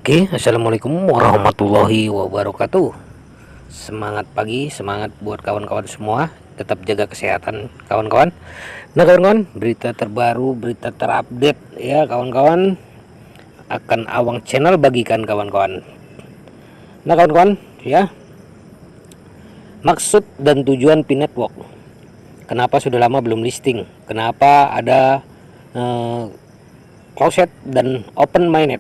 Oke, assalamualaikum warahmatullahi wabarakatuh. Semangat pagi, semangat buat kawan-kawan semua. Tetap jaga kesehatan, kawan-kawan. Nah, kawan-kawan, berita terbaru, berita terupdate ya, kawan-kawan. Akan Awang Channel bagikan kawan-kawan. Nah, kawan-kawan, ya. Maksud dan tujuan P-Network. Kenapa sudah lama belum listing? Kenapa ada closed dan open minded?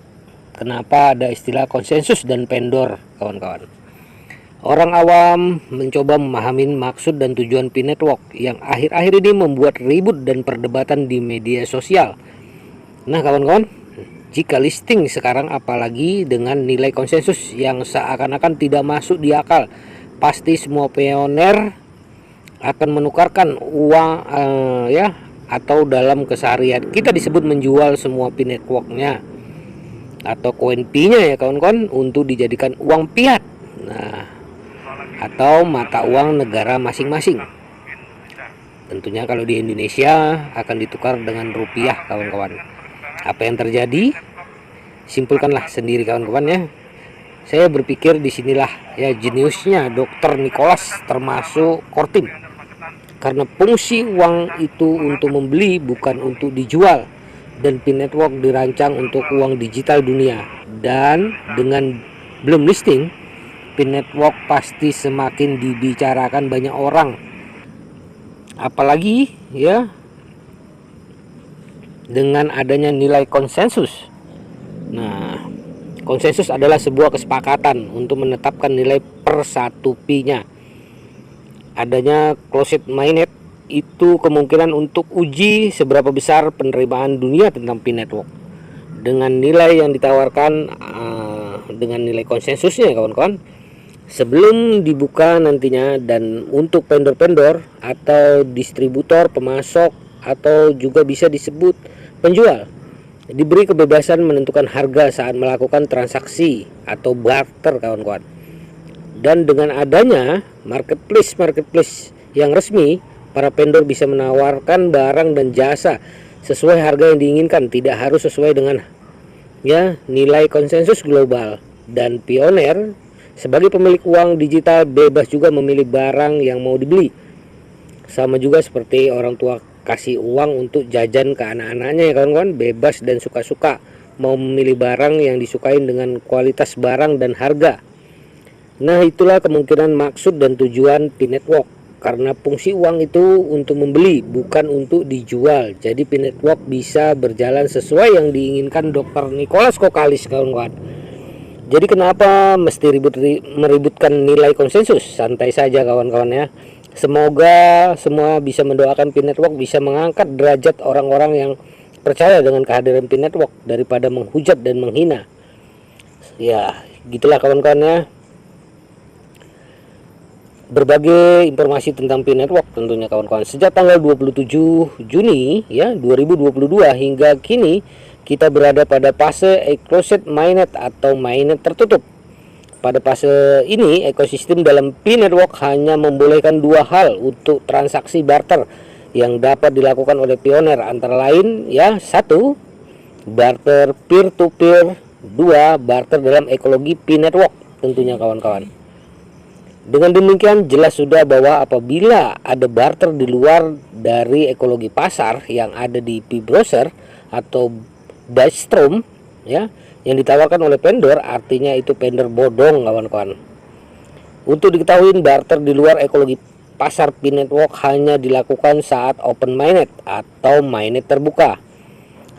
Kenapa ada istilah konsensus dan vendor, kawan-kawan? Orang awam mencoba memahami maksud dan tujuan P-Network yang akhir-akhir ini membuat ribut dan perdebatan di media sosial. Nah, kawan-kawan, jika listing sekarang apalagi dengan nilai konsensus yang seakan-akan tidak masuk di akal, pasti semua pioner akan menukarkan uang atau dalam keseharian kita disebut menjual semua P-Networknya atau koin P-nya ya kawan-kawan untuk dijadikan uang fiat. Nah, atau mata uang negara masing-masing. Tentunya kalau di Indonesia akan ditukar dengan rupiah, kawan-kawan. Apa yang terjadi? Simpulkanlah sendiri, kawan-kawan ya. Saya berpikir disinilah ya jeniusnya Dr. Nicholas termasuk Kortim. Karena fungsi uang itu untuk membeli bukan untuk dijual. Dan P-Network dirancang untuk uang digital dunia. Dan dengan belum listing, P-Network pasti semakin dibicarakan banyak orang. Apalagi ya dengan adanya nilai konsensus. Nah, konsensus adalah sebuah kesepakatan untuk menetapkan nilai per satu P-nya. Adanya closed minded itu kemungkinan untuk uji seberapa besar penerimaan dunia tentang P-Network dengan nilai yang ditawarkan dengan nilai konsensusnya, kawan-kawan, sebelum dibuka nantinya. Dan untuk vendor-vendor atau distributor, pemasok, atau juga bisa disebut penjual, diberi kebebasan menentukan harga saat melakukan transaksi atau barter, kawan-kawan. Dan dengan adanya marketplace yang resmi, para vendor bisa menawarkan barang dan jasa sesuai harga yang diinginkan, tidak harus sesuai dengan nilai konsensus global. Dan pioner sebagai pemilik uang digital bebas juga memilih barang yang mau dibeli. Sama juga seperti orang tua kasih uang untuk jajan ke anak-anaknya ya kawan-kawan, bebas dan suka-suka mau memilih barang yang disukain dengan kualitas barang dan harga. Nah, itulah kemungkinan maksud dan tujuan P-Network. Karena fungsi uang itu untuk membeli bukan untuk dijual. Jadi P-Network bisa berjalan sesuai yang diinginkan Dr. Nicholas Kokalis, kawan-kawan. Jadi kenapa mesti meributkan nilai konsensus? Santai saja, kawan-kawan ya. Semoga semua bisa mendoakan P-Network bisa mengangkat derajat orang-orang yang percaya dengan kehadiran P-Network daripada menghujat dan menghina. Ya, gitulah kawan-kawan ya. Berbagai informasi tentang P-Network tentunya kawan-kawan. Sejak tanggal 27 Juni ya 2022 hingga kini kita berada pada fase closed mainnet atau mainnet tertutup. Pada fase ini ekosistem dalam P-Network hanya membolehkan dua hal untuk transaksi barter yang dapat dilakukan oleh pioner, antara lain ya, satu, barter peer to peer, dua, barter dalam ekologi P-Network tentunya kawan-kawan. Dengan demikian jelas sudah bahwa apabila ada barter di luar dari ekologi pasar yang ada di P-Browser atau Bystrom ya, yang ditawarkan oleh vendor, artinya itu vendor bodong, kawan-kawan. Untuk diketahui, barter di luar ekologi pasar P-Network hanya dilakukan saat open mainnet atau mainnet terbuka.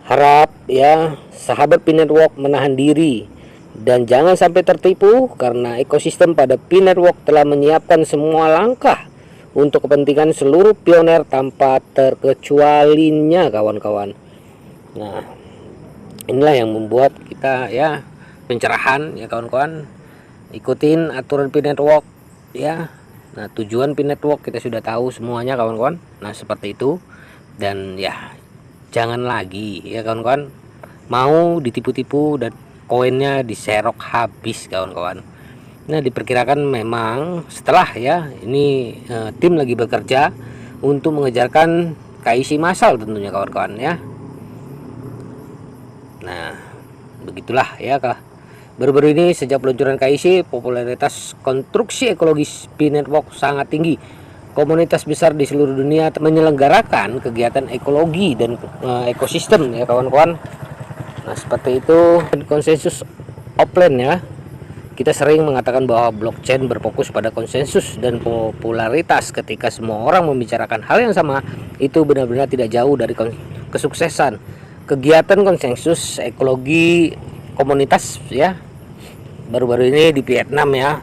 Harap ya sahabat P-Network menahan diri dan jangan sampai tertipu, karena ekosistem pada P-Network telah menyiapkan semua langkah untuk kepentingan seluruh pioner tanpa terkecualinya, kawan-kawan. Nah, inilah yang membuat kita ya pencerahan ya kawan-kawan. Ikutin aturan P-Network ya. Nah, tujuan P-Network kita sudah tahu semuanya, kawan-kawan. Nah, seperti itu. Dan ya jangan lagi ya kawan-kawan mau ditipu-tipu dan koinnya diserok habis, kawan-kawan. Nah, diperkirakan memang setelah ya ini tim lagi bekerja untuk mengejarkan KIC massal tentunya, kawan-kawan ya. Nah, begitulah ya Baru-baru ini sejak peluncuran KIC, popularitas konstruksi ekologis Pi Network sangat tinggi. Komunitas besar di seluruh dunia menyelenggarakan kegiatan ekologi dan ekosistem ya kawan-kawan. Nah, seperti itu konsensus offline ya. Kita sering mengatakan bahwa blockchain berfokus pada konsensus dan popularitas. Ketika semua orang membicarakan hal yang sama, itu benar-benar tidak jauh dari kesuksesan. Kegiatan konsensus ekologi komunitas ya, baru-baru ini di Vietnam ya,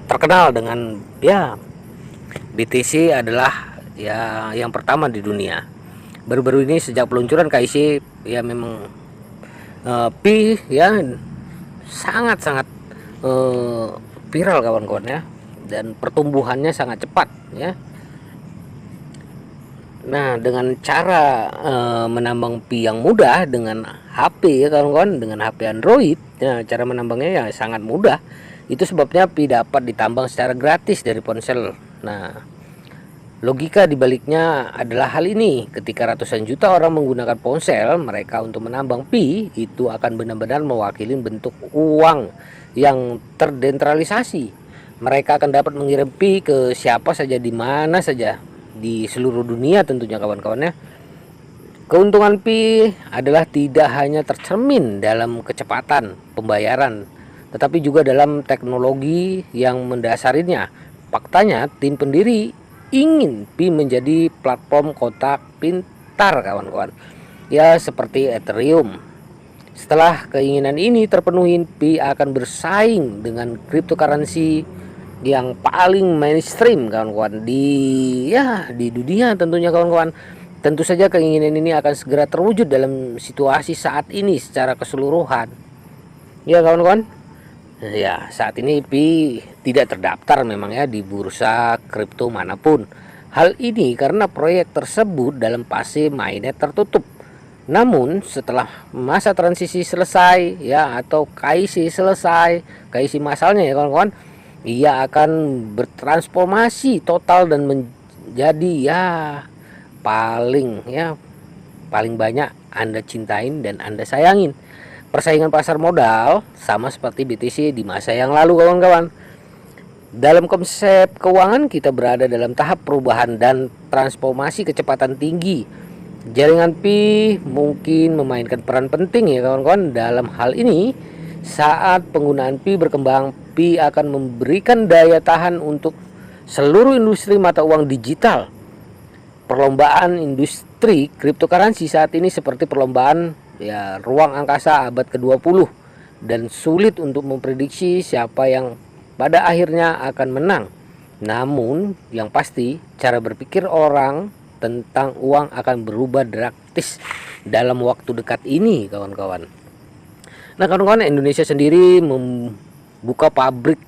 terkenal dengan ya BTC adalah ya yang pertama di dunia. Baru-baru ini sejak peluncuran KIC ya memang Pi ya sangat-sangat viral kawan-kawan ya, dan pertumbuhannya sangat cepat ya. Nah, dengan cara menambang Pi yang mudah dengan HP ya kawan-kawan, dengan HP Android ya, cara menambangnya ya sangat mudah. Itu sebabnya Pi dapat ditambang secara gratis dari ponsel. Nah, logika dibaliknya adalah hal ini. Ketika ratusan juta orang menggunakan ponsel mereka untuk menambang Pi, itu akan benar-benar mewakili bentuk uang yang terdesentralisasi. Mereka akan dapat mengirim Pi ke siapa saja di mana saja di seluruh dunia tentunya kawan-kawannya. Keuntungan Pi adalah tidak hanya tercermin dalam kecepatan pembayaran, tetapi juga dalam teknologi yang mendasarinya. Faktanya tim pendiri ingin Pi menjadi platform kotak pintar kawan-kawan ya, seperti Ethereum. Setelah keinginan ini terpenuhi, Pi akan bersaing dengan cryptocurrency yang paling mainstream kawan-kawan di dunia tentunya kawan-kawan. Tentu saja keinginan ini akan segera terwujud dalam situasi saat ini secara keseluruhan ya kawan-kawan. Ya, saat ini Pi tidak terdaftar memang ya di bursa kripto manapun. Hal ini karena proyek tersebut dalam fase mainnet tertutup. Namun setelah masa transisi selesai ya, atau KIC selesai, KIC masalnya ya kawan-kawan, ia akan bertransformasi total dan menjadi ya paling banyak Anda cintain dan Anda sayangin. Persaingan pasar modal sama seperti BTC di masa yang lalu kawan-kawan. Dalam konsep keuangan kita berada dalam tahap perubahan dan transformasi kecepatan tinggi. Jaringan Pi mungkin memainkan peran penting ya kawan-kawan dalam hal ini. Saat penggunaan Pi berkembang, Pi akan memberikan daya tahan untuk seluruh industri mata uang digital. Perlombaan industri cryptocurrency saat ini seperti perlombaan ya ruang angkasa abad ke-20, dan sulit untuk memprediksi siapa yang pada akhirnya akan menang. Namun yang pasti cara berpikir orang tentang uang akan berubah drastis dalam waktu dekat ini kawan-kawan. Nah kawan-kawan, Indonesia sendiri membuka pabrik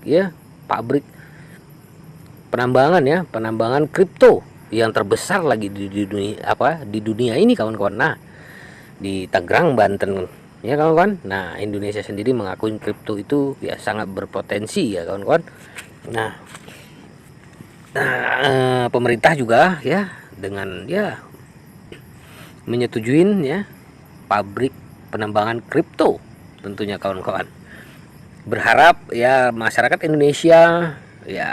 penambangan kripto yang terbesar lagi di dunia ini kawan-kawan. Nah, di Tangerang, Banten ya kawan-kawan. Nah, Indonesia sendiri mengakui kripto itu ya sangat berpotensi ya kawan-kawan. Nah, pemerintah juga ya dengan ya menyetujuin ya pabrik penambangan kripto tentunya kawan-kawan. Berharap ya masyarakat Indonesia ya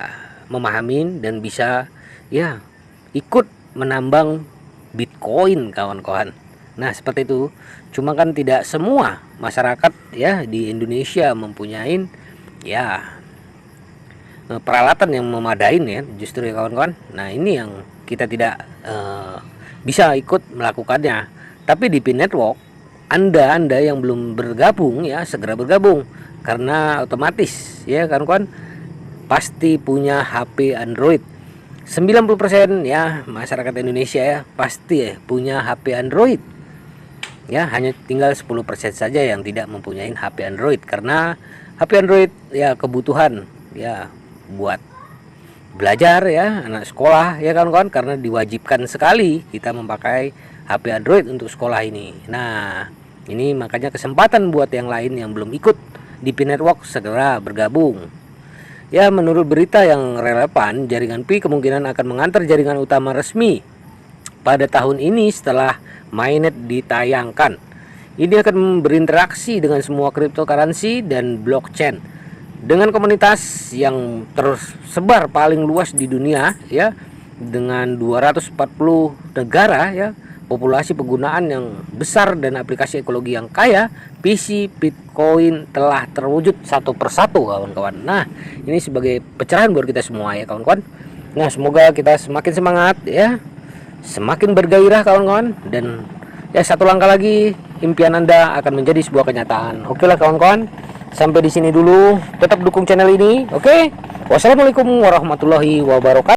memahami dan bisa ya ikut menambang Bitcoin kawan-kawan. Nah seperti itu. Cuma kan tidak semua masyarakat ya di Indonesia mempunyai ya peralatan yang memadai ya justru ya kawan-kawan. Nah ini yang kita tidak bisa ikut melakukannya. Tapi di Pi Network, anda yang belum bergabung ya segera bergabung, karena otomatis ya kawan-kawan pasti punya HP Android. 90% ya masyarakat Indonesia ya pasti ya punya HP Android. Ya hanya tinggal 10% saja yang tidak mempunyai HP Android, karena HP Android ya kebutuhan ya buat belajar ya anak sekolah ya kawan-kawan, karena diwajibkan sekali kita memakai HP Android untuk sekolah ini. Nah ini makanya kesempatan buat yang lain yang belum ikut di Pi Network segera bergabung. Ya menurut berita yang relevan, jaringan Pi kemungkinan akan mengantar jaringan utama resmi pada tahun ini setelah mainnet ditayangkan. Ini akan berinteraksi dengan semua cryptocurrency dan blockchain dengan komunitas yang tersebar paling luas di dunia ya, dengan 240 negara ya, populasi penggunaan yang besar dan aplikasi ekologi yang kaya. PC Bitcoin telah terwujud satu persatu kawan-kawan. Nah, ini sebagai pencerahan buat kita semua ya kawan-kawan. Nah, semoga kita semakin semangat ya, semakin bergairah kawan-kawan, dan ya satu langkah lagi impian Anda akan menjadi sebuah kenyataan. Oke lah kawan-kawan, sampai di sini dulu. Tetap dukung channel ini. Oke. Wassalamualaikum warahmatullahi wabarakatuh.